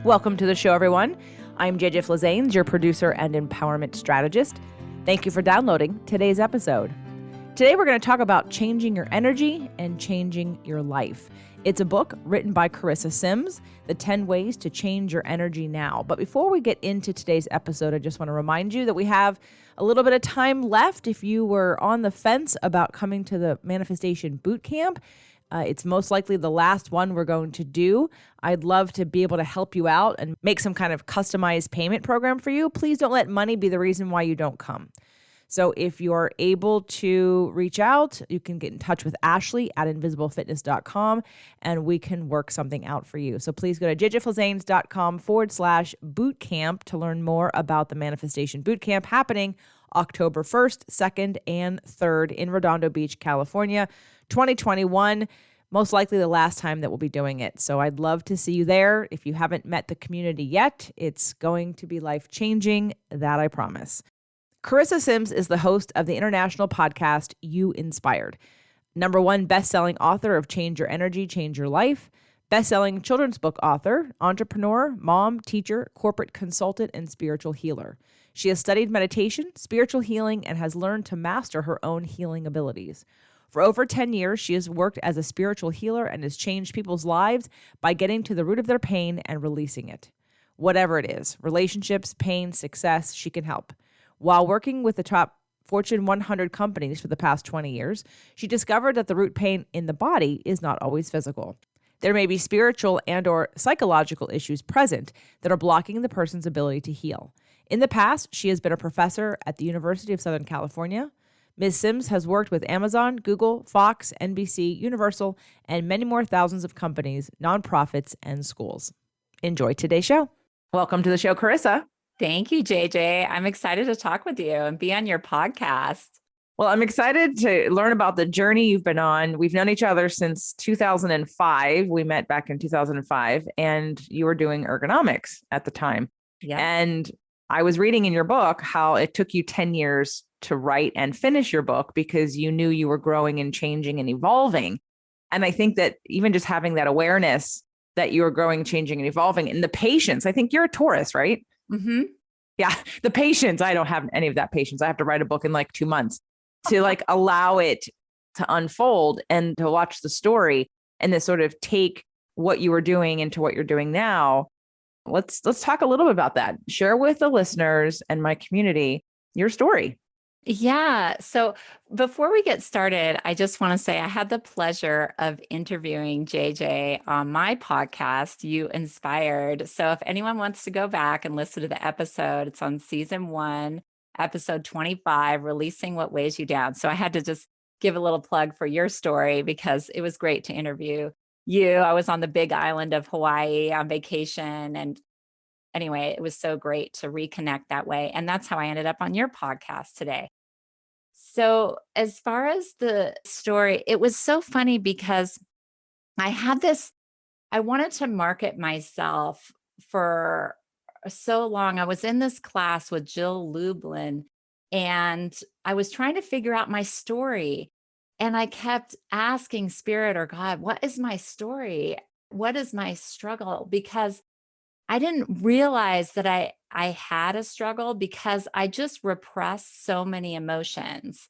Welcome to the show, everyone. I'm JJ Flazanes, your producer and empowerment strategist. Thank you for downloading today's episode. Today, we're going to talk about changing your energy and changing your life. It's a book written by Carissa Sims, The 10 Ways to Change Your Energy Now. But before we get into today's episode, I just want to remind you that we have a little bit of time left. If you were on the fence about coming to the Manifestation Bootcamp, it's most likely the last one we're going to do. I'd love to be able to help you out and make some kind of customized payment program for you. Please don't let money be the reason why you don't come. So if you're able to reach out, you can get in touch with Ashley at invisiblefitness.com and we can work something out for you. So please go to jjflazanes.com/bootcamp to learn more about the Manifestation Bootcamp happening October 1st, 2nd, and 3rd in Redondo Beach, California, 2021. Most likely the last time that we'll be doing it. So I'd love to see you there. If you haven't met the community yet, it's going to be life-changing, that I promise. Carissa Sims is the host of the international podcast, You Inspired. #1 best-selling author of Change Your Energy, Change Your Life. Best-selling children's book author, entrepreneur, mom, teacher, corporate consultant, and spiritual healer. She has studied meditation, spiritual healing, and has learned to master her own healing abilities. For over 10 years, she has worked as a spiritual healer and has changed people's lives by getting to the root of their pain and releasing it. Whatever it is, relationships, pain, success, she can help. While working with the top Fortune 100 companies for the past 20 years, she discovered that the root pain in the body is not always physical. There may be spiritual and or psychological issues present that are blocking the person's ability to heal. In the past, she has been a professor at the University of Southern California. Ms. Sims has worked with Amazon, Google, Fox, NBC, Universal, and many more thousands of companies, nonprofits, and schools. Enjoy today's show. Welcome to the show, Carissa. Thank you, JJ. I'm excited to talk with you and be on your podcast. Well, I'm excited to learn about the journey you've been on. We've known each other since 2005. We met back in 2005, and you were doing ergonomics at the time. Yeah. And I was reading in your book how it took you 10 years to write and finish your book because you knew you were growing and changing and evolving. And I think that even just having that awareness that you were growing, changing, and evolving, and the patience, I think you're a Taurus, right? Mm-hmm. Yeah. The patience. I don't have any of that patience. I have to write a book in like 2 months to like allow it to unfold and to watch the story and to sort of take what you were doing into what you're doing now. Let's talk a little bit about that. Share with the listeners and my community your story. Yeah. So before we get started, I just want to say I had the pleasure of interviewing JJ on my podcast, You Inspired. So if anyone wants to go back and listen to the episode, it's on season 1, episode 25, Releasing What Weighs You Down. So I had to just give a little plug for your story because it was great to interview you. I was on the big island of Hawaii on vacation. And anyway, it was so great to reconnect that way. And that's how I ended up on your podcast today. So as far as the story, it was so funny because I wanted to market myself for so long. I was in this class with Jill Lublin and I was trying to figure out my story. And I kept asking Spirit or God, what is my story? What is my struggle? Because I didn't realize that I had a struggle because I just repressed so many emotions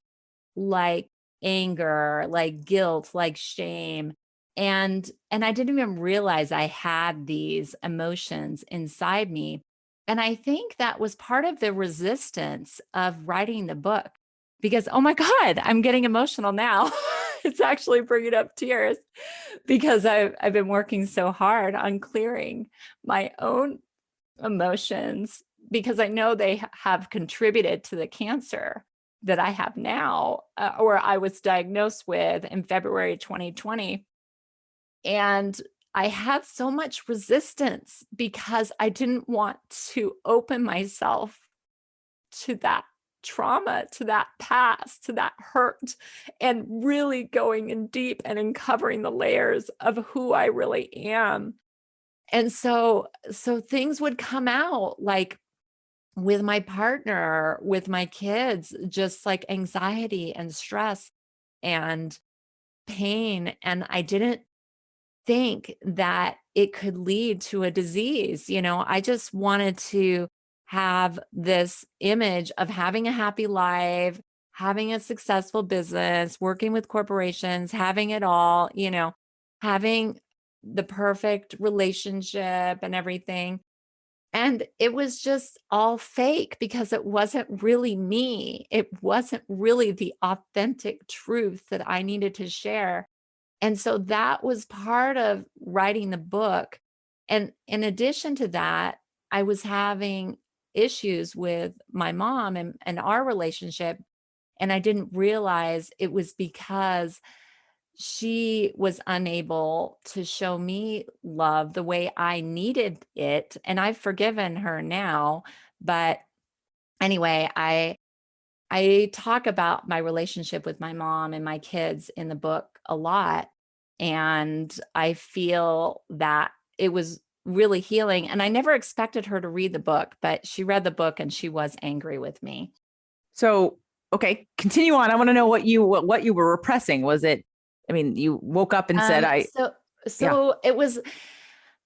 like anger, like guilt, like shame. And I didn't even realize I had these emotions inside me. And I think that was part of the resistance of writing the book because, oh my God, I'm getting emotional now. It's actually bringing up tears because I've been working so hard on clearing my own emotions because I know they have contributed to the cancer that I have now, or I was diagnosed with in February 2020. And I had so much resistance because I didn't want to open myself to that trauma, to that past, to that hurt, and really going in deep and uncovering the layers of who I really am. And so things would come out like with my partner, with my kids, just like anxiety and stress and pain. And I didn't think that it could lead to a disease. I just wanted to have this image of having a happy life, having a successful business, working with corporations, having it all, having the perfect relationship and everything. And it was just all fake because it wasn't really me. It wasn't really the authentic truth that I needed to share. And so that was part of writing the book. And in addition to that, I was having issues with my mom and our relationship. And I didn't realize it was because she was unable to show me love the way I needed it. And I've forgiven her now. But anyway, I talk about my relationship with my mom and my kids in the book a lot. And I feel that it was really healing. And I never expected her to read the book, but she read the book and she was angry with me. So, okay, continue on. I want to know what you were repressing. Was it, I mean, you woke up and said, Um, I, so yeah. so it was,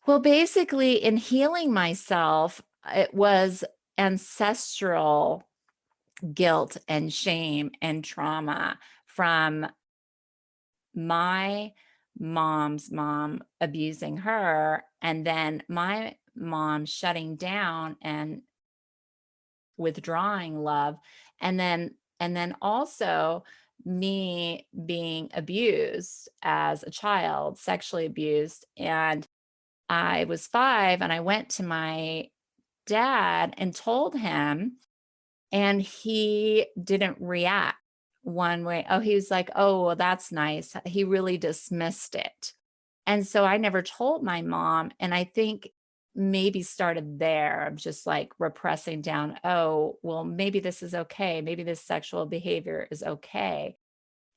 well, basically in healing myself, it was ancestral guilt and shame and trauma from my mom's mom abusing her, and then my mom shutting down and withdrawing love, and then also me being abused as a child, sexually abused. And I was 5 and I went to my dad and told him, and he didn't react one way. Oh, he was like, "Oh, well, that's nice." He really dismissed it. And so I never told my mom. And I think maybe started there of just like repressing down, oh, well, maybe this is okay. Maybe this sexual behavior is okay.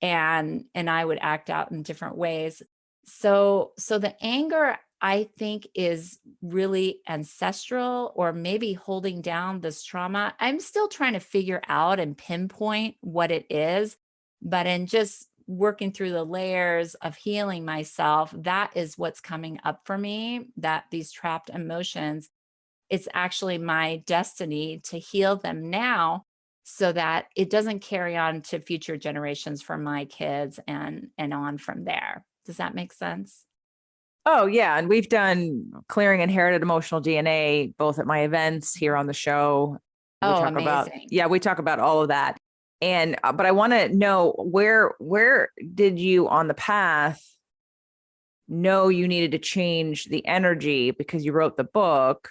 And I would act out in different ways. So the anger, I think, is really ancestral, or maybe holding down this trauma. I'm still trying to figure out and pinpoint what it is, but in just working through the layers of healing myself, that is what's coming up for me, that these trapped emotions, it's actually my destiny to heal them now so that it doesn't carry on to future generations for my kids and on from there. Does that make sense? Oh, yeah. And we've done clearing inherited emotional DNA both at my events here on the show. We Oh, talk about, amazing. yeah, we talk about all of that. And, but I want to know where did you on the path know you needed to change the energy because you wrote the book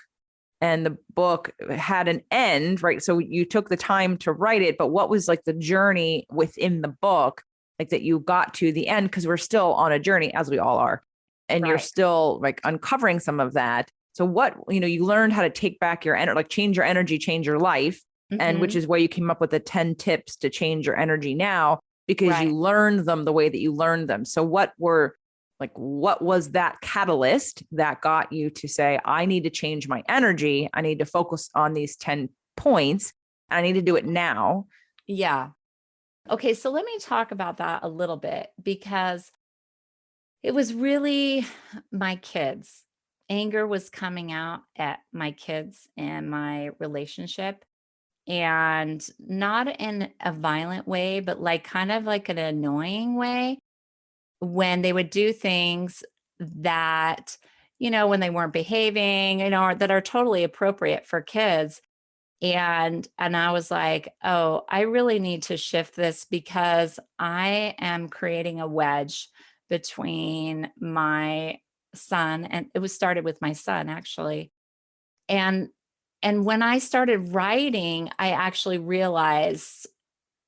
and the book had an end, right? So you took the time to write it, but what was like the journey within the book, like that you got to the end? Because we're still on a journey, as we all are, and you're Right. still like uncovering some of that. So what, you learned how to take back your energy, like change your energy, change your life, and which Hmm. is where you came up with the 10 tips to change your energy now because you Right. learned them the way that you learned them. So what was that catalyst that got you to say, I need to change my energy? I need to focus on these 10 points. I need to do it now. Yeah. Okay. So let me talk about that a little bit because it was really my kids. Anger was coming out at my kids and my relationship, and not in a violent way, but like kind of like an annoying way when they would do things that, when they weren't behaving, or that are totally appropriate for kids. And I was like, "Oh, I really need to shift this because I am creating a wedge between my son," and it was started with my son actually. And and when I started writing, I actually realized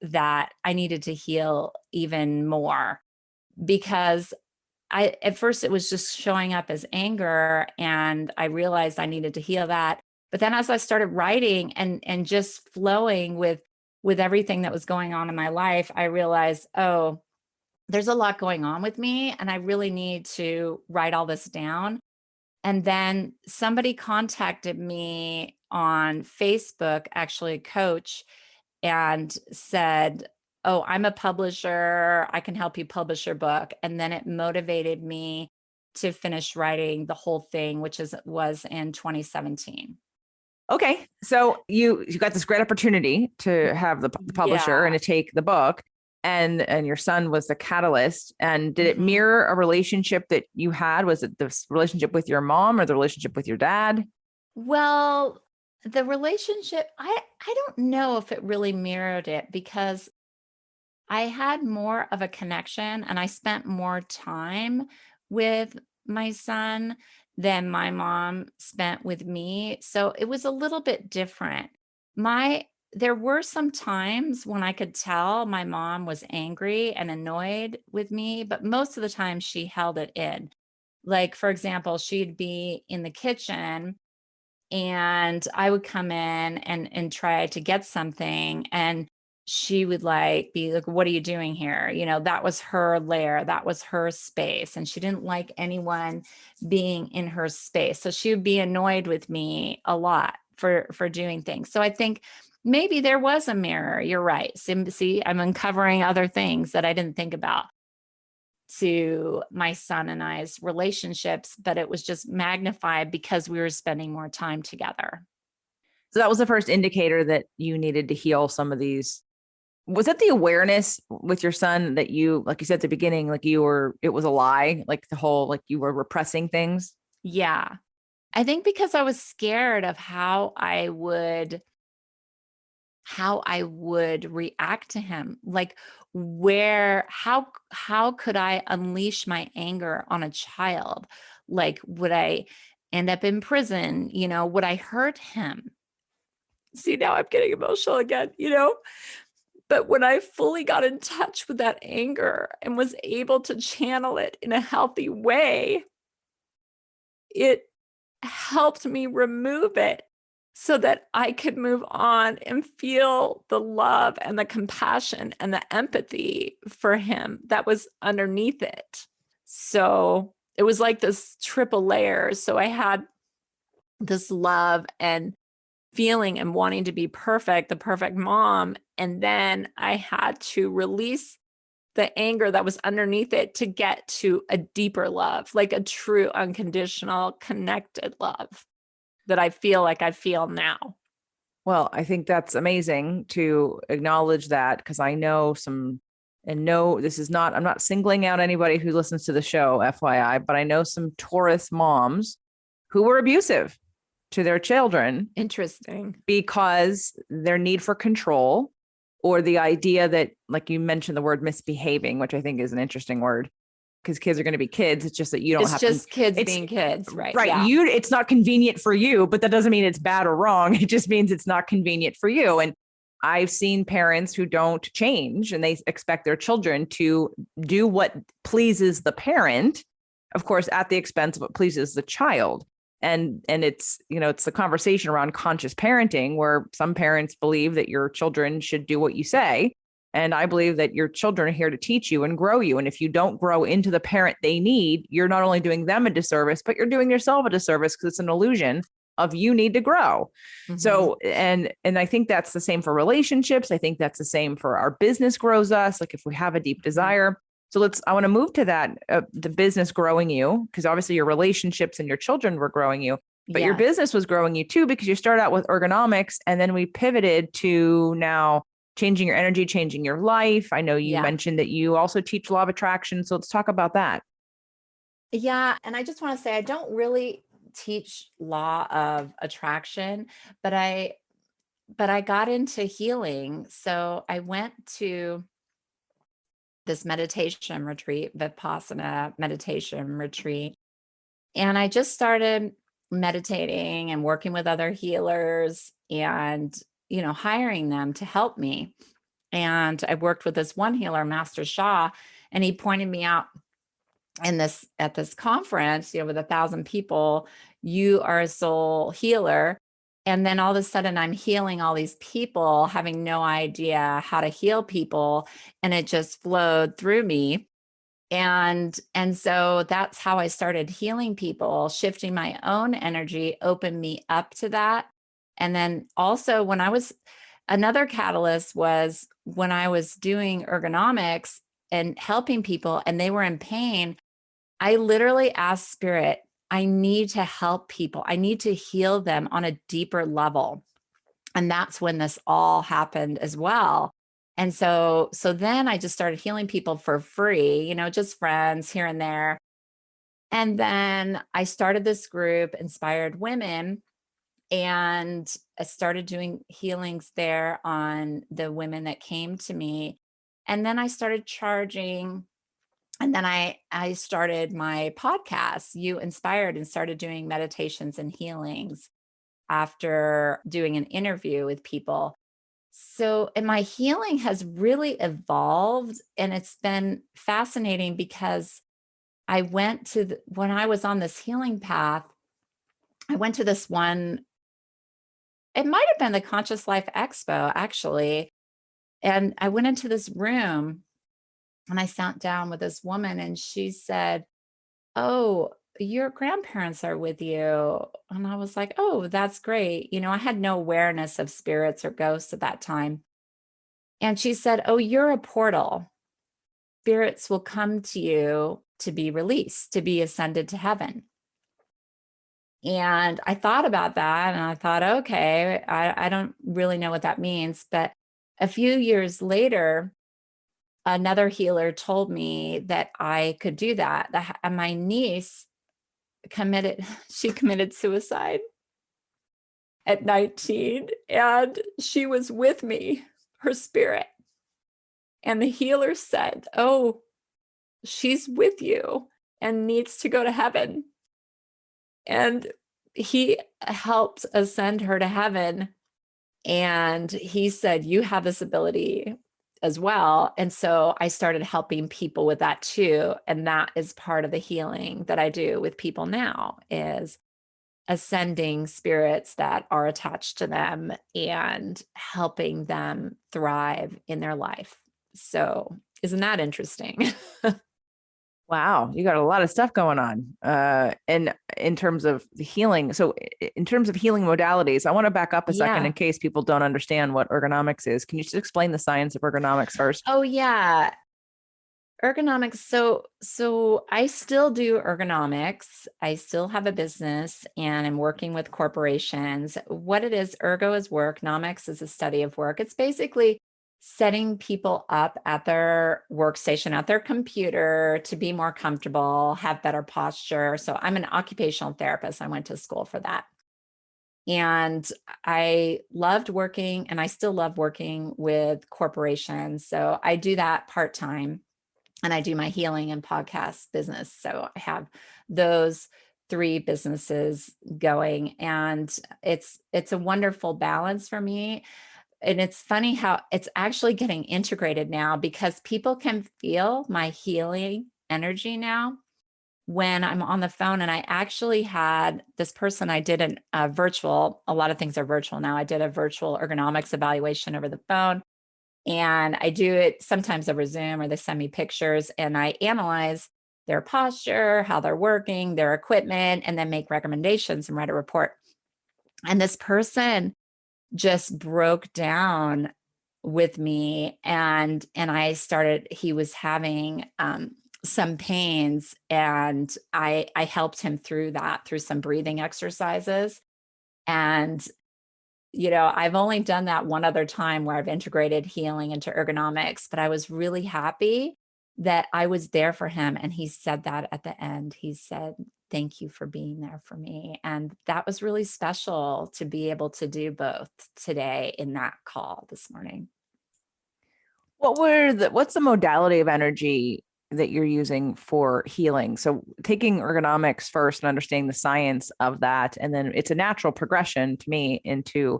that I needed to heal even more because I at first it was just showing up as anger, and I realized I needed to heal that. But then as I started writing and just flowing with everything that was going on in my life, I realized, oh, there's a lot going on with me and I really need to write all this down. And then somebody contacted me on Facebook, actually a coach, and said, "Oh, I'm a publisher. I can help you publish your book." And then it motivated me to finish writing the whole thing, which was in 2017. Okay. So you got this great opportunity to have the publisher Yeah. and to take the book, and your son was the catalyst. And did it Mhm. mirror a relationship that you had? Was it the relationship with your mom or the relationship with your dad? Well, the relationship, I don't know if it really mirrored it, because I had more of a connection and I spent more time with my son than my mom spent with me. So it was a little bit different. There were some times when I could tell my mom was angry and annoyed with me, but most of the time she held it in. Like, for example, she'd be in the kitchen and I would come in and try to get something, and she would like be like, "What are you doing here?" That was her lair, that was her space, and she didn't like anyone being in her space. So she would be annoyed with me a lot for doing things. So I think maybe there was a mirror. You're right. See, I'm uncovering other things that I didn't think about to my son and I's relationships, but it was just magnified because we were spending more time together. So that was the first indicator that you needed to heal some of these. Was it the awareness with your son that you, like you said at the beginning, like it was a lie, like the whole, like you were repressing things? Yeah. I think because I was scared of how I would react to him. Like, how could I unleash my anger on a child? Like, would I end up in prison? Would I hurt him? See, now I'm getting emotional again. But when I fully got in touch with that anger and was able to channel it in a healthy way, it helped me remove it so that I could move on and feel the love and the compassion and the empathy for him that was underneath it. So it was like this triple layer. So I had this love and feeling and wanting to be perfect, the perfect mom. And then I had to release the anger that was underneath it to get to a deeper love, like a true, unconditional, connected love that I feel like I feel now. Well, I think that's amazing to acknowledge that, because I know some, and no, this is not, I'm not singling out anybody who listens to the show, FYI, but I know some Taurus moms who were abusive to their children Interesting. because their need for control, or the idea that, like you mentioned the word misbehaving, which I think is an interesting word, because kids are going to be kids. It's just that you don't It's have just kids it's being kids, right? right. Yeah. It's not convenient for you, but that doesn't mean it's bad or wrong. It just means it's not convenient for you. And I've seen parents who don't change and they expect their children to do what pleases the parent, of course, at the expense of what pleases the child. And it's, it's the conversation around conscious parenting, where some parents believe that your children should do what you say. And I believe that your children are here to teach you and grow you. And if you don't grow into the parent they need, you're not only doing them a disservice, but you're doing yourself a disservice, because it's an illusion of you need to grow. Mhm. So, and I think that's the same for relationships. I think that's the same for our business grows us. Like if we have a deep desire. So I want to move to that, the business growing you, because obviously your relationships and your children were growing you, but your Yes. business was growing you too, because you started out with ergonomics and then we pivoted to now changing your energy, changing your life. I know you Yeah. mentioned that you also teach law of attraction. So let's talk about that. Yeah. And I just want to say, I don't really teach law of attraction, but I got into healing. So I went to this meditation retreat, Vipassana meditation retreat, and I just started meditating and working with other healers and, hiring them to help me. And I worked with this one healer, Master Shah, and he pointed me out at this conference, with 1,000 people. You are a soul healer. And then all of a sudden I'm healing all these people, having no idea how to heal people. And it just flowed through me. And so that's how I started healing people. Shifting my own energy opened me up to that. And then also another catalyst was when I was doing ergonomics and helping people and they were in pain. I literally asked Spirit, I need to help people. I need to heal them on a deeper level. And that's when this all happened as well. And so then I just started healing people for free, just friends here and there. And then I started this group, Inspired Women, and I started doing healings there on the women that came to me. And then I started charging. And then I started my podcast, You Inspired, and started doing meditations and healings after doing an interview with people. So, and my healing has really evolved, and it's been fascinating because when I was on this healing path, I went to this one, it might have been the Conscious Life Expo, actually. And I went into this room and I sat down with this woman, and she said, "Oh, your grandparents are with you." And I was like, "Oh, that's great." I had no awareness of spirits or ghosts at that time. And she said, "Oh, you're a portal. Spirits will come to you to be released, to be ascended to heaven." And I thought about that and I thought, okay, I don't really know what that means. But a few years later, another healer told me that I could do that. And my niece she committed suicide at 19, and she was with me, her spirit. And the healer said, "Oh, she's with you and needs to go to heaven." And he helped ascend her to heaven. And he said, "You have this ability as well." And so I started helping people with that too. And that is part of the healing that I do with people now, is ascending spirits that are attached to them and helping them thrive in their life. So isn't that interesting? Wow, you got a lot of stuff going on. And in terms of the healing, so in terms of healing modalities, I want to back up a second Yeah. in case people don't understand what ergonomics is. Can you just explain the science of ergonomics first? Oh, yeah. Ergonomics. So I still do ergonomics. I still have a business and I'm working with corporations. What it is, ergo is work, nomics is a study of work. It's basically setting people up at their workstation, at their computer, to be more comfortable, have better posture. So I'm an occupational therapist. I went to school for that. And I loved working, and I still love working with corporations. So I do that part-time, and I do my healing and podcast business. So I have those three businesses going, and it's a wonderful balance for me. And it's funny how it's actually getting integrated now, because people can feel my healing energy now when I'm on the phone. And I actually had this person, I did a virtual, a lot of things are virtual now. I did a virtual ergonomics evaluation over the phone. And I do it sometimes over Zoom, or they send me pictures, and I analyze their posture, how they're working, their equipment, and then make recommendations and write a report. And this person just broke down with me, and he was having some pains, and I helped him through that, through some breathing exercises. And I've only done that one other time where I've integrated healing into ergonomics, but I was really happy that I was there for him. And he said that at the end. He said, "Thank you for being there for me." And that was really special to be able to do both today in that call this morning. What's the modality of energy that you're using for healing? So taking ergonomics first and understanding the science of that, and then it's a natural progression to me into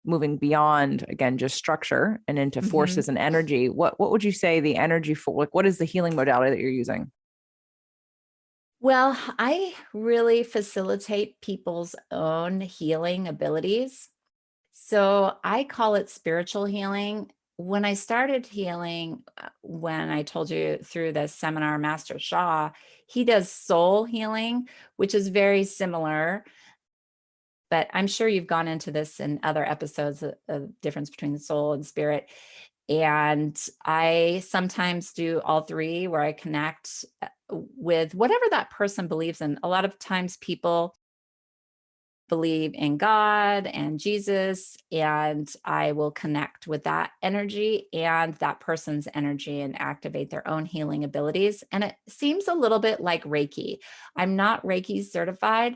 moving beyond, again, just structure and into Mhm. forces and energy. What would you say the energy for, like, what is the healing modality that you're using? Well, I really facilitate people's own healing abilities. So I call it spiritual healing. When I started healing, when I told you through the seminar, Master Shaw, he does soul healing, which is very similar. But I'm sure you've gone into this in other episodes, of difference between the soul and spirit. And I sometimes do all three, where I connect with whatever that person believes in. A lot of times people believe in God and Jesus, and I will connect with that energy and that person's energy and activate their own healing abilities. And it seems a little bit like Reiki. I'm not Reiki certified,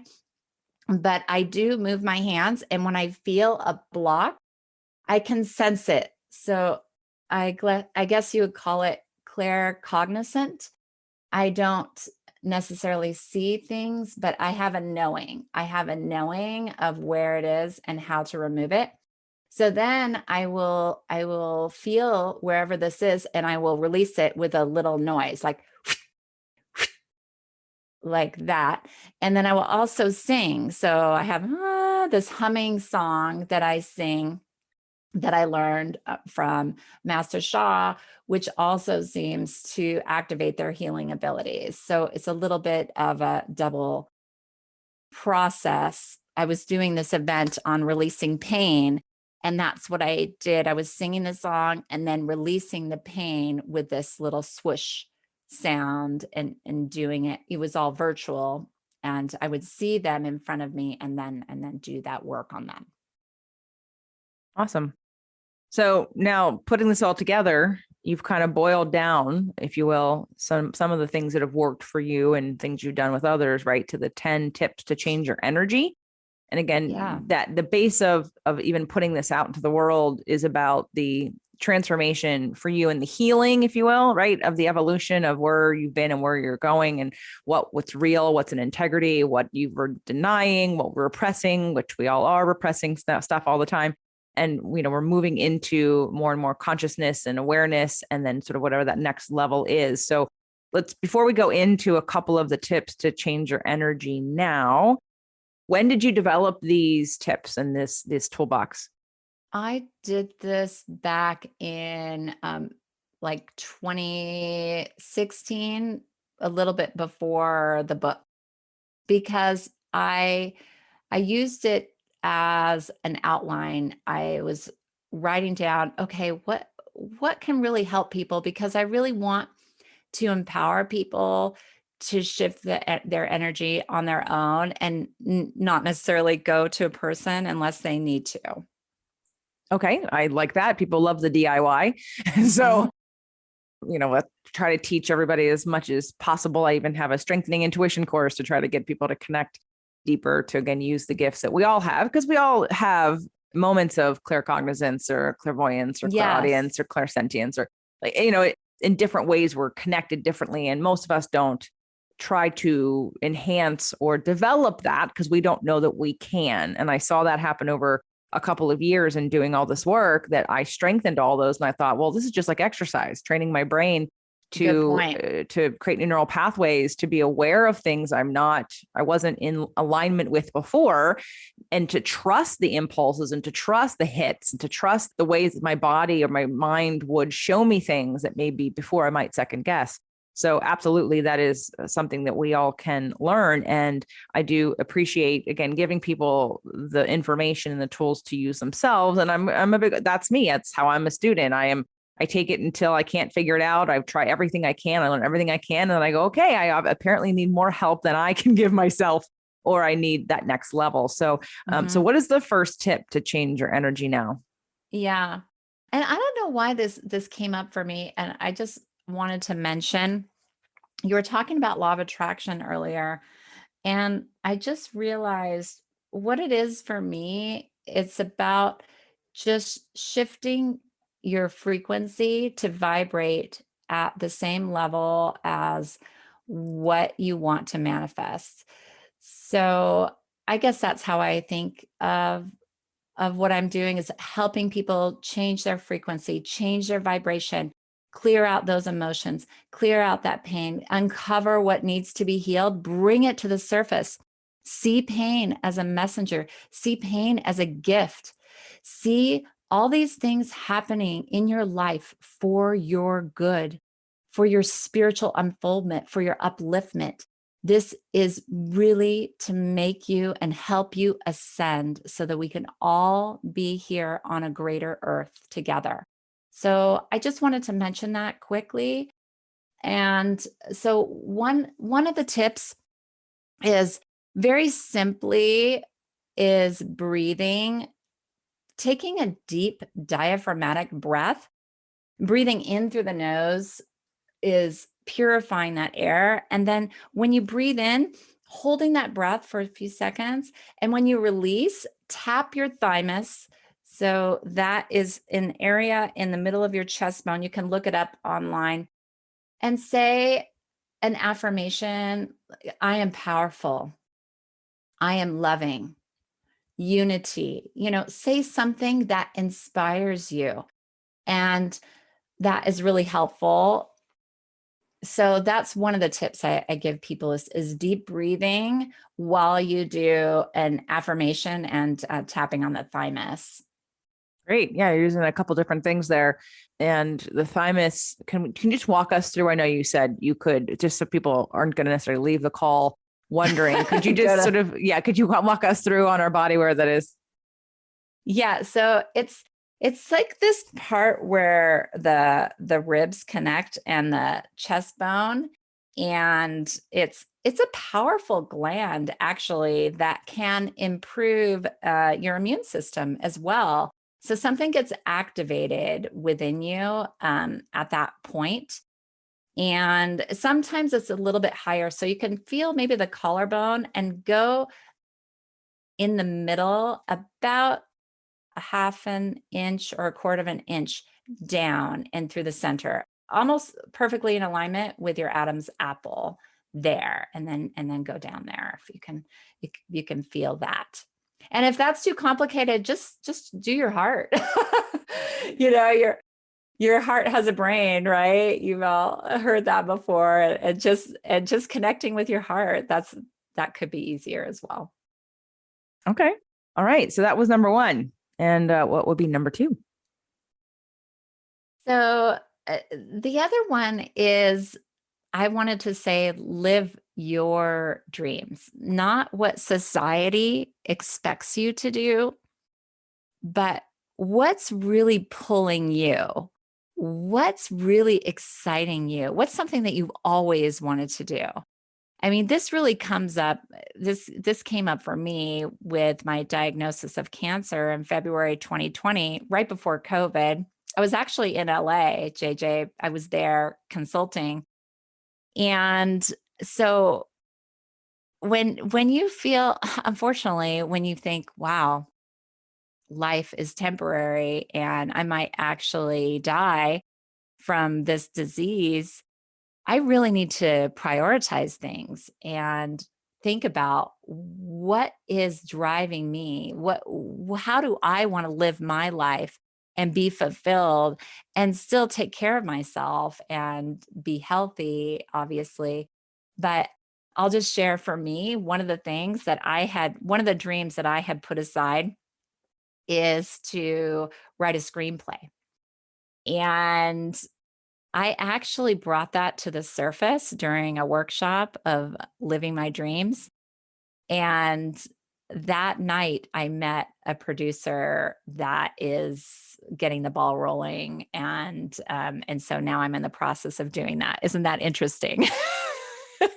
but I do move my hands. And when I feel a block, I can sense it. So I guess you would call it claircognizant. I don't necessarily see things, but I have a knowing. I have a knowing of where it is and how to remove it. So then I will feel wherever this is and I will release it with a little noise like that. And then I will also sing. So I have this humming song that I sing that I learned from Master Sha, which also seems to activate their healing abilities. So it's a little bit of a double process. I was doing this event on releasing pain, and that's what I did. I was singing the song and then releasing the pain with this little swoosh sound and doing it. It was all virtual, and I would see them in front of me and then do that work on them. Awesome. So now putting this all together, you've kind of boiled down, if you will, some of the things that have worked for you and things you've done with others, right? To the 10 tips to change your energy. And again, that the base of even putting this out into the world is about the transformation for you and the healing, if you will, right? Of the evolution of where you've been and where you're going and what's real, what's an integrity, what you were denying, what we're repressing, which we all are repressing stuff all the time. And, we're moving into more and more consciousness and awareness, and then sort of whatever that next level is. So before we go into a couple of the tips to change your energy now, when did you develop these tips and this toolbox? I did this back in like 2016, a little bit before the book, because I used it as an outline. I was writing down, okay, what can really help people, because I really want to empower people to shift their energy on their own and not necessarily go to a person unless they need to. Okay, I like that. People love the DIY. So, let's try to teach everybody as much as possible. I even have a strengthening intuition course to try to get people to connect deeper, to again use the gifts that we all have, because we all have moments of claircognizance or clairvoyance or Yes. clairaudience or clairsentience, or in different ways we're connected differently, and most of us don't try to enhance or develop that because we don't know that we can. And I saw that happen over a couple of years in doing all this work, that I strengthened all those, and I thought, well, this is just like exercise, training my brain Good to point. to create new neural pathways, to be aware of things I wasn't in alignment with before, and to trust the impulses and to trust the hits and to trust the ways that my body or my mind would show me things that maybe before I might second guess. So absolutely, that is something that we all can learn. And I do appreciate, again, giving people the information and the tools to use themselves. And that's me. That's how I'm a student. I take it until I can't figure it out. I try everything I can. I learn everything I can. And then I go, okay, I apparently need more help than I can give myself, or I need that next level. So, so what is the first tip to change your energy now? Yeah. And I don't know why this came up for me. And I just wanted to mention, you were talking about law of attraction earlier. And I just realized what it is for me. It's about just shifting your frequency to vibrate at the same level as what you want to manifest. So I guess that's how I think of what I'm doing, is helping people change their frequency, change their vibration, clear out those emotions, clear out that pain, uncover what needs to be healed, bring it to the surface. See pain as a messenger, see pain as a gift. See all these things happening in your life for your good, for your spiritual unfoldment, for your upliftment. This is really to make you and help you ascend so that we can all be here on a greater earth together. So I just wanted to mention that quickly. And so one of the tips is very simply is breathing, taking a deep diaphragmatic breath. Breathing in through the nose is purifying that air. And then when you breathe in, holding that breath for a few seconds. And when you release, tap your thymus. So that is an area in the middle of your chest bone. You can look it up online and say an affirmation. I am powerful. I am loving. Unity. Say something that inspires you. And that is really helpful. So that's one of the tips I give people is deep breathing while you do an affirmation and tapping on the thymus. Great. Yeah, you're using a couple different things there. And the thymus, can you just walk us through? I know you said you could, just so people aren't going to necessarily leave the call wondering, could you just could you walk us through on our body where that is? Yeah. So it's like this part where the ribs connect and the chest bone. And it's a powerful gland actually that can improve your immune system as well. So something gets activated within you at that point. And sometimes it's a little bit higher. So you can feel maybe the collarbone and go in the middle about a half an inch or a quarter of an inch down and through the center, almost perfectly in alignment with your Adam's apple there, and then go down there if you can feel that. And if that's too complicated, just do your heart. Your heart has a brain, right? You've all heard that before. And just connecting with your heart, that could be easier as well. Okay. All right. So that was number one. And what would be number two? So the other one is, I wanted to say, live your dreams, not what society expects you to do, but what's really pulling you? What's really exciting you? What's something that you've always wanted to do? I mean, this really comes up. This came up for me with my diagnosis of cancer in February 2020, right before COVID. I was actually in LA, JJ. I was there consulting. And so when you feel, unfortunately, when you think, wow, life is temporary and I might actually die from this disease, I really need to prioritize things and think about what is driving me. How do I want to live my life and be fulfilled and still take care of myself and be healthy, obviously. But I'll just share, for me, one of the dreams that I had put aside is to write a screenplay. And I actually brought that to the surface during a workshop of living my dreams. And that night I met a producer that is getting the ball rolling. And so now I'm in the process of doing that. Isn't that interesting?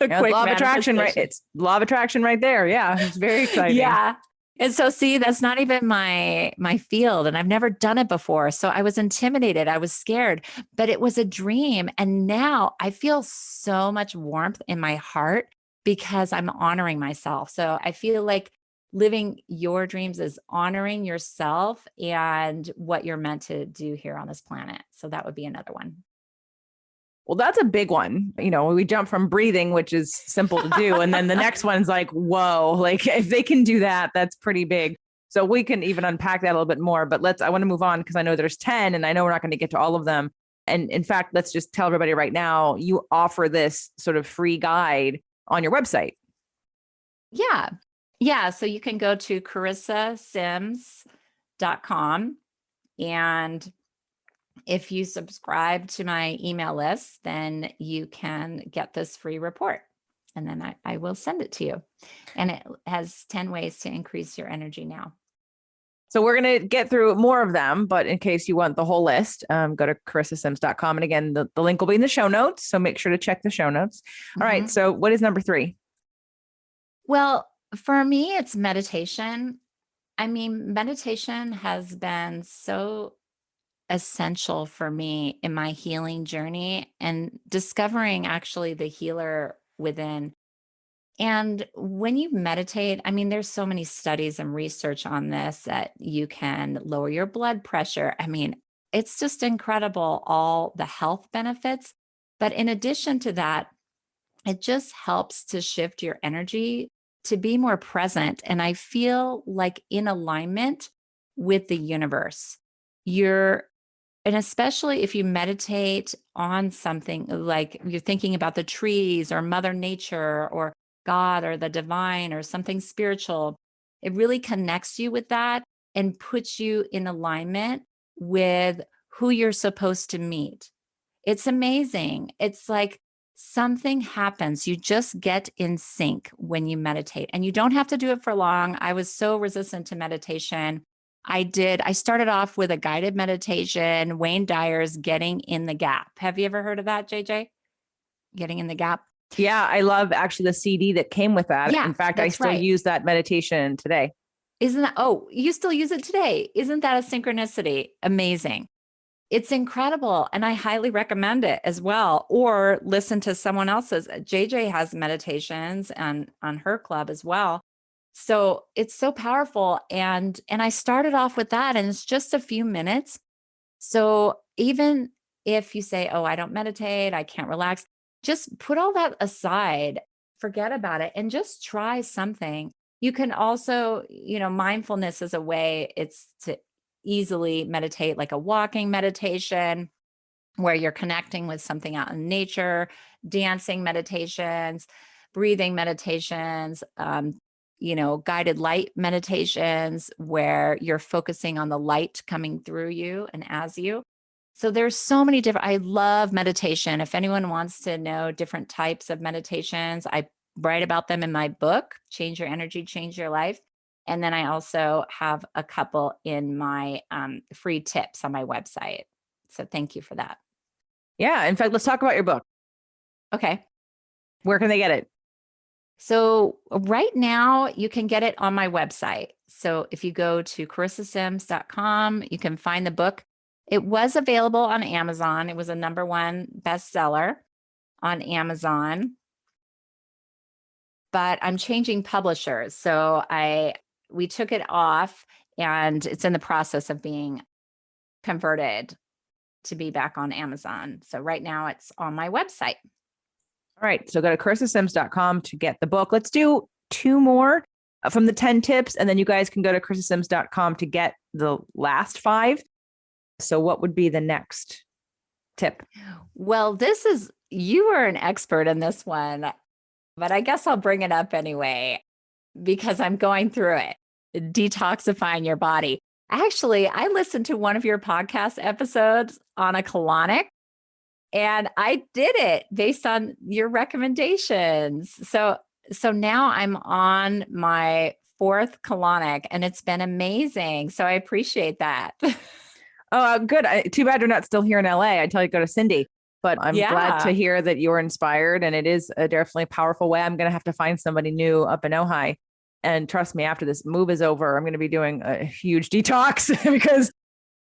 Yeah, law of attraction, right? It's law of attraction right there. Yeah. It's very exciting. Yeah. And so, see, that's not even my field, and I've never done it before. So I was intimidated. I was scared, but it was a dream. And now I feel so much warmth in my heart because I'm honoring myself. So I feel like living your dreams is honoring yourself and what you're meant to do here on this planet. So that would be another one. Well, that's a big one. We jump from breathing, which is simple to do. And then the next one's like, whoa, like if they can do that, that's pretty big. So we can even unpack that a little bit more, but I want to move on because I know there's 10 and I know we're not going to get to all of them. And in fact, let's just tell everybody right now, you offer this sort of free guide on your website. Yeah. Yeah. So you can go to carissasims.com, and if you subscribe to my email list, then you can get this free report, and then I will send it to you. And it has 10 ways to increase your energy now. So we're going to get through more of them, but in case you want the whole list, go to carissasims.com. And again, the link will be in the show notes. So make sure to check the show notes. All right. So what is number 3? Well, for me, it's meditation. I mean, meditation has been so essential for me in my healing journey and discovering actually the healer within. And when you meditate, I mean, there's so many studies and research on this that you can lower your blood pressure. I mean, it's just incredible, all the health benefits. But in addition to that, it just helps to shift your energy to be more present. And I feel like in alignment with the universe. You're and especially if you meditate on something like you're thinking about the trees or Mother Nature or God or the divine or something spiritual, it really connects you with that and puts you in alignment with who you're supposed to meet. It's amazing. It's like something happens. You just get in sync when you meditate, and you don't have to do it for long. I was so resistant to meditation. I started off with a guided meditation, Wayne Dyer's Getting in the Gap. Have you ever heard of that, JJ? Getting in the Gap? Yeah, I love actually the CD that came with that. Yeah, In fact, I that's still right. use that meditation today. Isn't that, oh, you still use it today? Isn't that a synchronicity? Amazing. It's incredible. And I highly recommend it as well. Or listen to someone else's. JJ has meditations on her club as well. So it's so powerful. And I started off with that, and it's just a few minutes. So even if you say, oh, I don't meditate, I can't relax, just put all that aside, forget about it, and just try something. You can also, mindfulness is a way it's to easily meditate, like a walking meditation where you're connecting with something out in nature, dancing meditations, breathing meditations, guided light meditations where you're focusing on the light coming through you and as you. So there's so many different, I love meditation. If anyone wants to know different types of meditations, I write about them in my book, Change Your Energy, Change Your Life. And then I also have a couple in my free tips on my website. So thank you for that. Yeah. In fact, let's talk about your book. Okay. Where can they get it? So right now you can get it on my website. So if you go to carissasims.com, you can find the book. It was available on Amazon. It was a #1 bestseller on Amazon, but I'm changing publishers. So we took it off, and it's in the process of being converted to be back on Amazon. So right now it's on my website. All right. So go to carissasims.com to get the book. Let's do 2 more from the 10 tips. And then you guys can go to carissasims.com to get the last 5. So what would be the next tip? Well, you are an expert in this one, but I guess I'll bring it up anyway because I'm going through it. Detoxifying your body. Actually, I listened to one of your podcast episodes on a colonic, and I did it based on your recommendations. So now I'm on my 4th colonic, and it's been amazing. So I appreciate that. Oh, good. Too bad you're not still here in LA. I'd tell you to go to Cindy, but I'm glad to hear that you're inspired, and it is a definitely powerful way. I'm going to have to find somebody new up in Ojai. And trust me, after this move is over, I'm going to be doing a huge detox because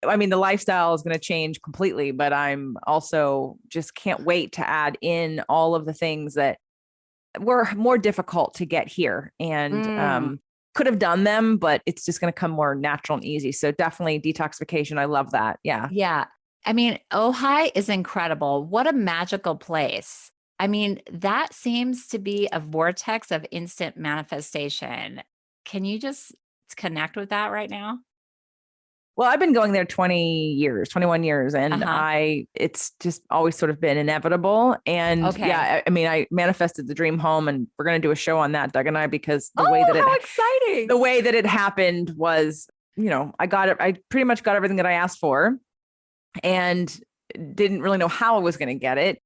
the lifestyle is going to change completely, but I'm also just can't wait to add in all of the things that were more difficult to get here and could have done them, but it's just going to come more natural and easy. So definitely detoxification. I love that. Yeah. Yeah. Ojai is incredible. What a magical place. That seems to be a vortex of instant manifestation. Can you just connect with that right now? Well, I've been going there 21 years, and it's just always sort of been inevitable. And I manifested the dream home, and we're going to do a show on that, Doug and I, because exciting. The way that it happened was, I got it. I pretty much got everything that I asked for and didn't really know how I was going to get it.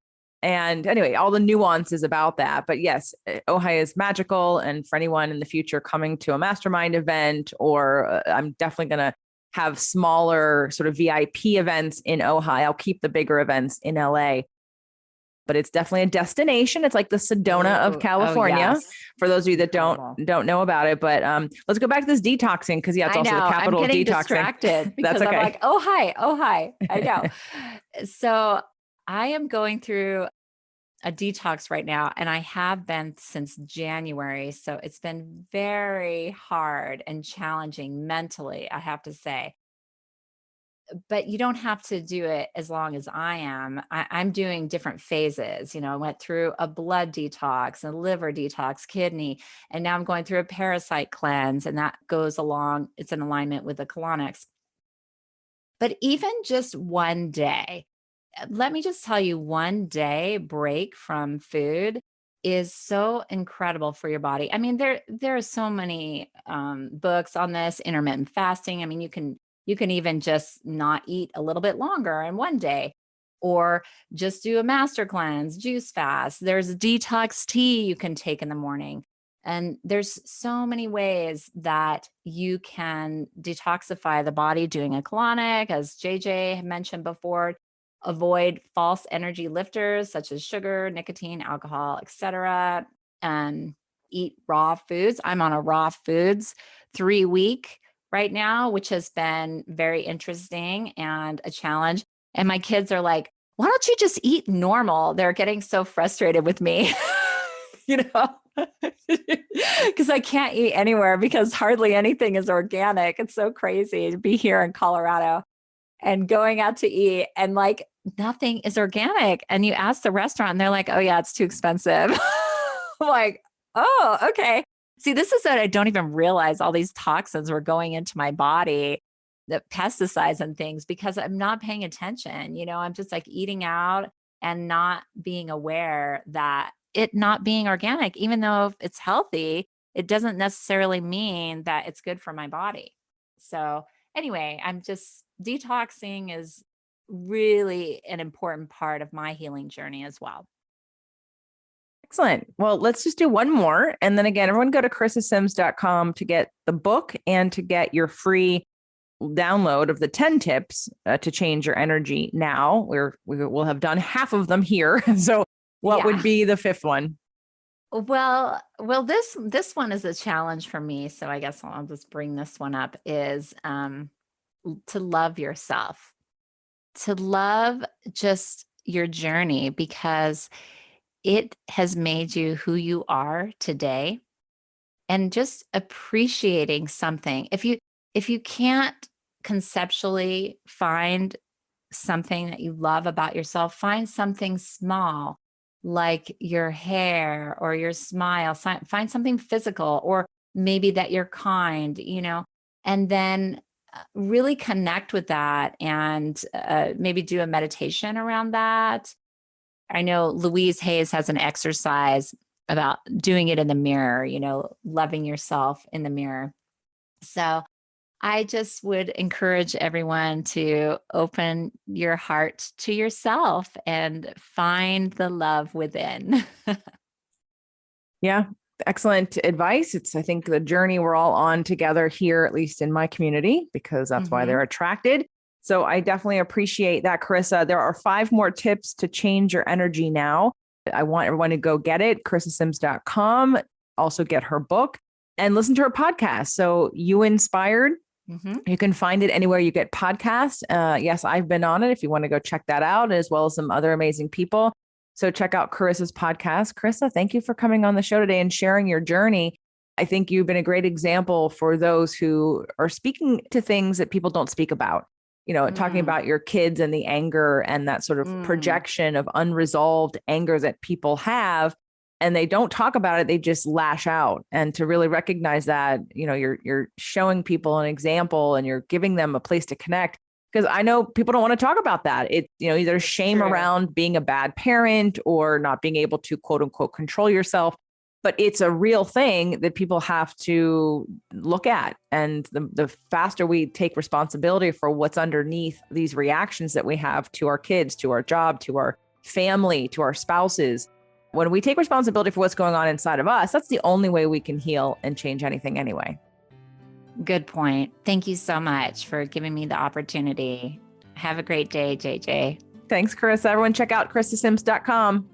And anyway, all the nuances about that. But yes, Ojai is magical. And for anyone in the future coming to a mastermind event, or I'm definitely going to have smaller sort of VIP events in Ojai. I'll keep the bigger events in LA. But it's definitely a destination. It's like the Sedona of California. Yes. For those of you that Incredible. don't know about it. But let's go back to this detoxing, because it's also the capital I'm getting of detoxing. distracted because That's okay. I'm like, oh hi. I know. So I am going through a detox right now, and I have been since January. So it's been very hard and challenging mentally, I have to say. But you don't have to do it as long as I am. I'm doing different phases. I went through a blood detox, a liver detox, kidney, and now I'm going through a parasite cleanse, and that goes along. It's in alignment with the colonics. But even just one day, let me just tell you, one day break from food is so incredible for your body. I mean, there are so many books on this, intermittent fasting. I mean, you can even just not eat a little bit longer in one day, or just do a master cleanse, juice fast. There's a detox tea you can take in the morning. And there's so many ways that you can detoxify the body doing a colonic, as JJ had mentioned before. Avoid false energy lifters such as sugar, nicotine, alcohol, etc. And eat raw foods. I'm on a raw foods 3-week right now, which has been very interesting and a challenge. And my kids are like, why don't you just eat normal? They're getting so frustrated with me, because I can't eat anywhere because hardly anything is organic. It's so crazy to be here in Colorado and going out to eat, and like nothing is organic. And you ask the restaurant and they're like, oh yeah, it's too expensive. I'm like, oh, okay. See, this is that I don't even realize all these toxins were going into my body, the pesticides and things, because I'm not paying attention. I'm just like eating out and not being aware that it not being organic, even though it's healthy, it doesn't necessarily mean that it's good for my body. So anyway, I'm just detoxing is really an important part of my healing journey as well. Excellent. Well, let's just do one more. And then again, everyone go to chrisasims.com to get the book and to get your free download of the 10 tips to change your energy now. We will have done half of them here. So what would be the fifth one? Well, this one is a challenge for me. So I guess I'll just bring this one up, is to love yourself, to love just your journey, because it has made you who you are today. And just appreciating something. If you can't conceptually find something that you love about yourself, find something small like your hair or your smile. Find something physical, or maybe that you're kind, and then really connect with that, and maybe do a meditation around that. I know Louise Hayes has an exercise about doing it in the mirror, loving yourself in the mirror. So I just would encourage everyone to open your heart to yourself and find the love within. Yeah, excellent advice. It's, I think, the journey we're all on together here, at least in my community, because that's why they're attracted. So I definitely appreciate that, Carissa. There are 5 more tips to change your energy now. I want everyone to go get it, chrisasims.com. Also get her book and listen to her podcast. So You Inspired. You can find it anywhere you get podcasts. Yes, I've been on it if you want to go check that out, as well as some other amazing people. So check out Carissa's podcast. Carissa, thank you for coming on the show today and sharing your journey. I think you've been a great example for those who are speaking to things that people don't speak about. Talking about your kids and the anger and that sort of projection of unresolved anger that people have, and they don't talk about it. They just lash out. And to really recognize that, you're showing people an example and you're giving them a place to connect. Because I know people don't want to talk about that. There's shame around being a bad parent or not being able to, quote unquote, control yourself. But it's a real thing that people have to look at. And the faster we take responsibility for what's underneath these reactions that we have to our kids, to our job, to our family, to our spouses. When we take responsibility for what's going on inside of us, that's the only way we can heal and change anything anyway. Good point. Thank you so much for giving me the opportunity. Have a great day, JJ. Thanks, Chris. Everyone check out chrississims.com.